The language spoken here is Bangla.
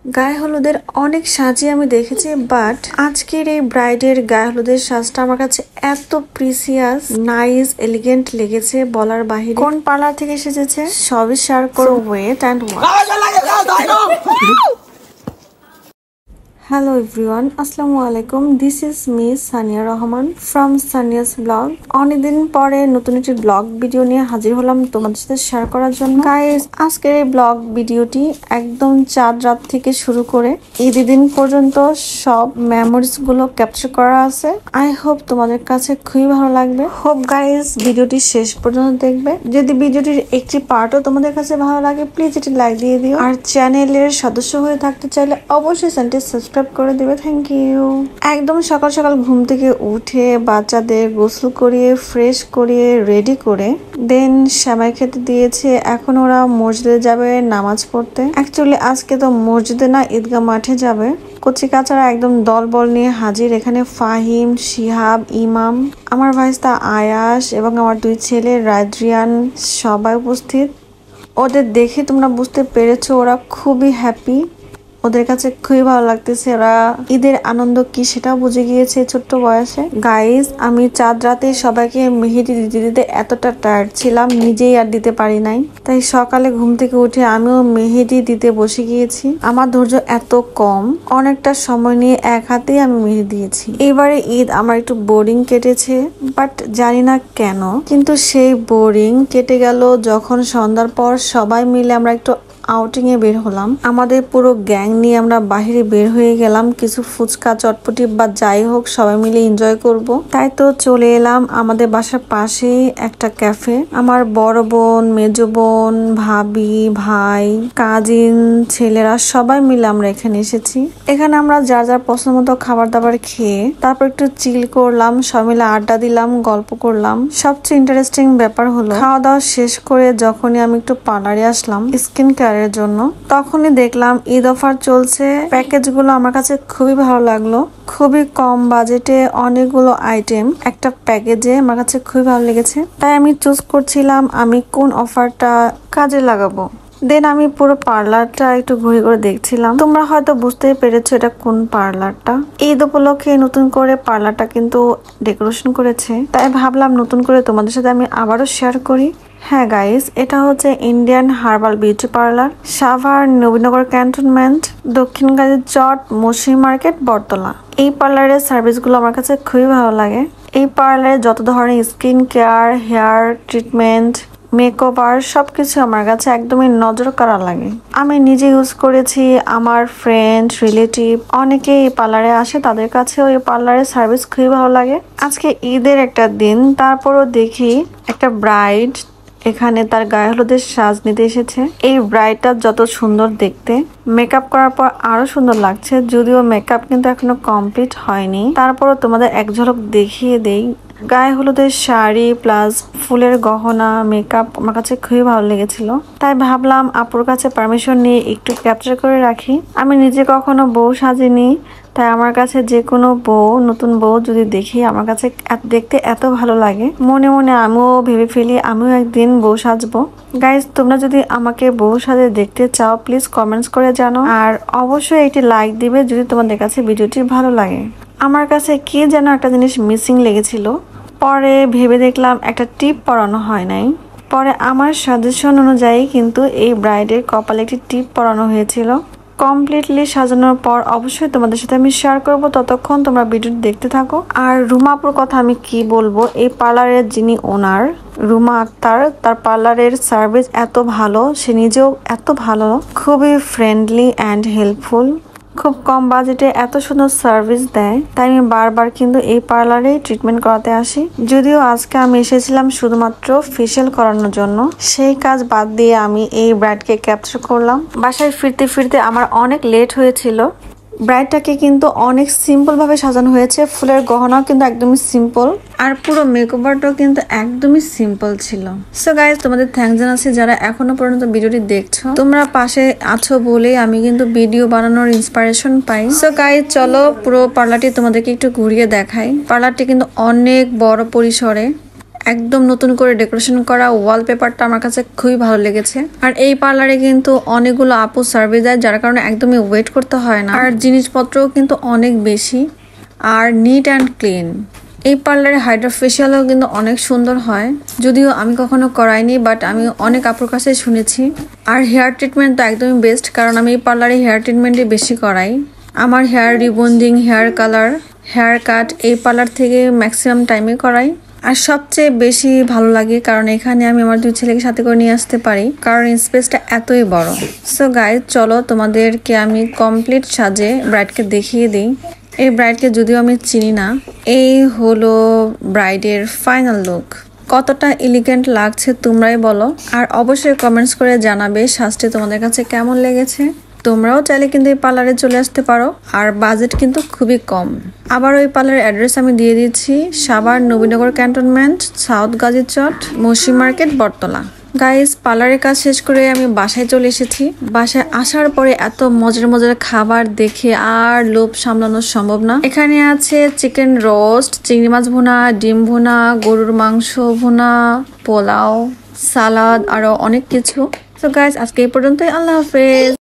গায়ে হলুদের অনেক সাজই আমি দেখেছি, বাট আজকের এই ব্রাইডের গায়ে হলুদের সাজটা আমার কাছে এত প্রিসিয়াস, নাইস, এলিগেন্ট লেগেছে বলার বাহিরে। কোন পার্লার থেকে এসেছে সবই শেয়ার করো, wait and watch. Hello everyone, আসসালামু আলাইকুম। This is Miss Sania Rahman from Sania's blog. অনেকদিন পরে নতুন একটি ব্লগ ভিডিও নিয়ে হাজির হলাম তোমাদের সাথে শেয়ার করার জন্য। গাইস, আজকের এই ব্লগ ভিডিওটি একদম চাঁদ রাত থেকে শুরু করে ঈদের দিন পর্যন্ত সব মেমোরিজ গুলো ক্যাপচার করা আছে। আই হোপ তোমাদের কাছে খুবই ভালো লাগবে। হোপ গাইস ভিডিওটি শেষ পর্যন্ত দেখবে। যদি ভিডিওটির একটি পার্টও তোমাদের কাছে ভালো লাগে, প্লিজ এটি লাইক দিয়ে দিও। আর চ্যানেলের সদস্য হয়ে থাকতে চাইলে অবশ্যই চ্যানেলটি সাবস্ক্রাইব করে দেবে। Thank you. একদম সকাল সকাল ঘুম থেকে উঠে বাচ্চাদের গোসল করিয়ে ফ্রেশ করিয়ে রেডি করে দেন সেমাই খেতে দিয়েছে। এখন ওরা মসজিদে যাবে নামাজ পড়তে। অ্যাকচুয়ালি আজকে তো মসজিদে না, ঈদগাহ মাঠে যাবে। কচি কাচারা একদম দল বল নিয়ে হাজির। এখানে ফাহিম, শিহাব, ইমাম, আমার ভাইস্তা আয়াস এবং আমার দুই ছেলে রাদ্রিয়ান সবাই উপস্থিত। ওদের দেখে তোমরা বুঝতে পেরেছো ওরা খুবই হ্যাপি। ওদের কাছে খুবই ভালো লাগতেছে। ওরা ঈদের আনন্দ কি সেটাও বুঝে গিয়েছে ছোট্ট বয়সে। গাইস, আমি চাঁদ রাতে সবাইকে মেহেদি দিতে দিতে এতটা টায়ার্ড ছিলাম, নিজেই আর দিতে পারি নাই। তাই সকালে ঘুম থেকে উঠে আমিও মেহেদি দিতে বসে গিয়েছি। আমার ধৈর্য এত কম, অনেকটা সময় নিয়ে এক হাতেই আমি মেহেদি দিয়েছি। এবারে ঈদ আমার একটু বোরিং কেটেছে, বাট জানি না কেন, কিন্তু সেই বোরিং কেটে গেল যখন সন্ধ্যার পর সবাই মিলে আমরা একটু আউটিং এ বের হলাম। আমাদের পুরো গ্যাং নিয়ে আমরা বাহিরে বের হয়ে গেলাম কিছু ফুচকা চটপটি বা যাই হোক সবাই মিলে এনজয় করব। তাই তো চলে এলাম আমাদের বাসার পাশেই একটা ক্যাফে। আমার বড় বোন, মেজো বোন, ভাবি, ভাই, কাজিন, ছেলেরা সবাই মিলে আমরা এখানে এসেছি। এখানে আমরা যার যার পছন্দ মতো খাবার দাবার খেয়ে তারপর একটু চিল করলাম, সবাই মিলে আড্ডা দিলাম, গল্প করলাম। সবচেয়ে ইন্টারেস্টিং ব্যাপার হলো খাওয়া দাওয়া শেষ করে যখনই আমি একটু পার্লারে আসলাম স্কিন কেয়ার এর জন্য, তখনই দেখলাম ঈদ অফার চলছে। প্যাকেজ গুলো আমার কাছে খুবই ভালো লাগলো। খুবই কম বাজেটে অনেকগুলো আইটেম একটা প্যাকেজে, আমার কাছে খুবই ভালো লেগেছে। তাই আমি চুজ করছিলাম আমি কোন অফারটা কাজে লাগাবো। দেন আমি পুরো পার্লারটা একটু ঘুরে ঘুরে দেখছিলাম। তোমরা হয়তো বুঝতেই পেরেছো এটা কোন পার্লারটা। ঈদ উপলক্ষে নতুন করে পার্লারটা কিন্তু ডেকোরেশন করেছে, তাই ভাবলাম নতুন করে তোমাদের সাথে আমি আবারও শেয়ার করি। হ্যাঁ গাইস, এটা হচ্ছে Indian herbal beauty parlour, Savar Nabinagar cantonment, দক্ষিণ গাজীর চট, মসি মার্কেট, বটতলা। এই পার্লারের সার্ভিসগুলো আমার কাছে খুবই ভালো লাগে। এই পার্লারে যত ধরনের skin care, hair treatment, makeover সবকিছু আমার কাছে একদমই নজর কাড়া লাগে। আমি নিজে ইউজ করেছি, আমার ফ্রেন্ড রিলেটিভ অনেকেই এই পার্লারে আসে, তাদের কাছেও এই পার্লারের সার্ভিস খুবই ভালো লাগে। আজকে ঈদের একটা দিন, তারপরও দেখি একটা ব্রাইড এখানে তার গায়ে হলুদের সাজ নিতে এসেছে। এই ব্রাইডটা যত সুন্দর দেখতে, মেকআপ করার পর আরো সুন্দর লাগছে। যদিও মেকআপ কিন্তু এখনো কমপ্লিট হয়নি, তারপরও তোমাদের এক ঝলক দেখিয়ে দেই। গায়ে হলুদের শাড়ি প্লাস ফুলের গহনা, মেকআপ আমার কাছে খুবই ভালো লেগেছিল। তাই ভাবলাম আপুর কাছে পারমিশন নিয়ে একটু ক্যাপচার করে রাখি। আমি নিজে কখনো বউ সাজিনি, তাই আমার কাছে যে কোনো বউ, নতুন বউ যদি দেখি আমার কাছে দেখতে এত ভালো লাগে। মনে মনে আমিও ভেবে ফেলি আমিও একদিন বউ সাজবো। গাইজ, তোমরা যদি আমাকে বউ সাজে দেখতে চাও প্লিজ কমেন্টস করে জানো। আর অবশ্যই একটি লাইক দিবে যদি তোমাদের কাছে ভিডিওটি ভালো লাগে। আমার কাছে কি যেন একটা জিনিস মিসিং লেগেছিল, পরে ভেবে দেখলাম একটা টিপ পরানো হয় নাই। পরে আমার সাজেশন অনুযায়ী কিন্তু এই ব্রাইডের কপালে একটি টিপ পরানো হয়েছিল। কমপ্লিটলি সাজানোর পর অবশ্যই তোমাদের সাথে আমি শেয়ার করব, ততক্ষণ তোমরা ভিডিওটি দেখতে থাকো। আর রুমাপুর কথা আমি কি বলবো, এই পার্লারের যিনি ওনার রুমা আক্তার, তার পার্লারের সার্ভিস এত ভালো, সে নিজেও এত ভালো, খুবই ফ্রেন্ডলি অ্যান্ড হেল্পফুল। খুব কম বাজেটে এত সুন্দর সার্ভিস দেয়, তাই আমি বারবার কিন্তু এই পার্লারে ট্রিটমেন্ট করাতে আসি। যদিও আজকে আমি এসেছিলাম শুধুমাত্র ফেশিয়াল করানোর জন্য, সেই কাজ বাদ দিয়ে আমি এই ব্রাইডকে ক্যাপচার করলাম। বাসায় ফিরতে ফিরতে আমার অনেক লেট হয়েছিল। ব্রাইডটাকে কিন্তু অনেক সিম্পল ভাবে সাজানো হয়েছে, ফুলের গহনাও কিন্তু একদমই সিম্পল, আর পুরো মেকওভারটাও কিন্তু একদমই সিম্পল ছিল। সো গাইজ, তোমাদের থ্যাঙ্কস জানাচ্ছি যারা এখনো পর্যন্ত ভিডিওটি দেখছো। তোমরা পাশে আছো বলেই আমি কিন্তু ভিডিও বানানোর ইন্সপিরেশন পাই। সো গাইজ, চলো পুরো পার্লারটি তোমাদেরকে একটু ঘুরিয়ে দেখাই। পার্লারটি কিন্তু অনেক বড় পরিসরে, একদম নতুন করে ডেকোরেশন করা ওয়ালপেপারটা আমার কাছে খুবই ভালো লেগেছে। আর এই পার্লারে কিন্তু অনেকগুলো আপু সার্ভিস দেয়, যার কারণে একদমই ওয়েট করতে হয় না। আর জিনিসপত্রও কিন্তু অনেক বেশি আর নিট অ্যান্ড ক্লিন। এই পার্লারে হাইড্রা ফেশিয়ালও কিন্তু অনেক সুন্দর হয়, যদিও আমি কখনো করাইনি, বাট আমি অনেক আপুর কাছে শুনেছি। আর হেয়ার ট্রিটমেন্ট তো একদমই বেস্ট, কারণ আমি এই পার্লারে হেয়ার ট্রিটমেন্টই বেশি করাই। আমার hair rebonding, hair colour, haircut এই পার্লার থেকে ম্যাক্সিমাম টাইমে করাই। আর সবচেয়ে বেশি ভালো লাগে কারণ এখানে আমি আমার 2 ছেলেকে সাথে করে নিয়ে আসতে পারি, কারণ স্পেসটা এতই বড়। সো গাইজ, চলো তোমাদেরকে আমি কমপ্লিট সাজে ব্রাইডকে দেখিয়ে দিই। এই ব্রাইডকে যদিও আমি চিনি না। এই হলো ব্রাইডের ফাইনাল লুক। কতটা এলিগেন্ট লাগছে তোমরাই বলো, আর অবশ্যই কমেন্টস করে জানাবে সাজটি তোমাদের কাছে কেমন লেগেছে। তোমরাও চাইলে কিন্তু এই পার্লারে চলে আসতে পারো, আর বাজেট কিন্তু খুবই কম। আবার ওই পার্লারের অ্যাড্রেস আমি দিয়ে দিচ্ছি, সাভার নবীনগর ক্যান্টনমেন্ট, সাউথ গাজীচট, মসি মার্কেট, বটতলা। গাইস, পার্লারের কাজ শেষ করে আমি বাসায় চলে এসেছি। বাসায় আসার পরে এত মজার মজার খাবার দেখে আর লোভ সামলানো সম্ভব না। এখানে আছে চিকেন রোস্ট, চিংড়ি মাছ ভুনা, ডিম ভুনা, গরুর মাংস ভুনা, পোলাও, সালাদ, আরো অনেক কিছু। তো গাইস, আজকে এই পর্যন্তই। আল্লাহ হাফেজ।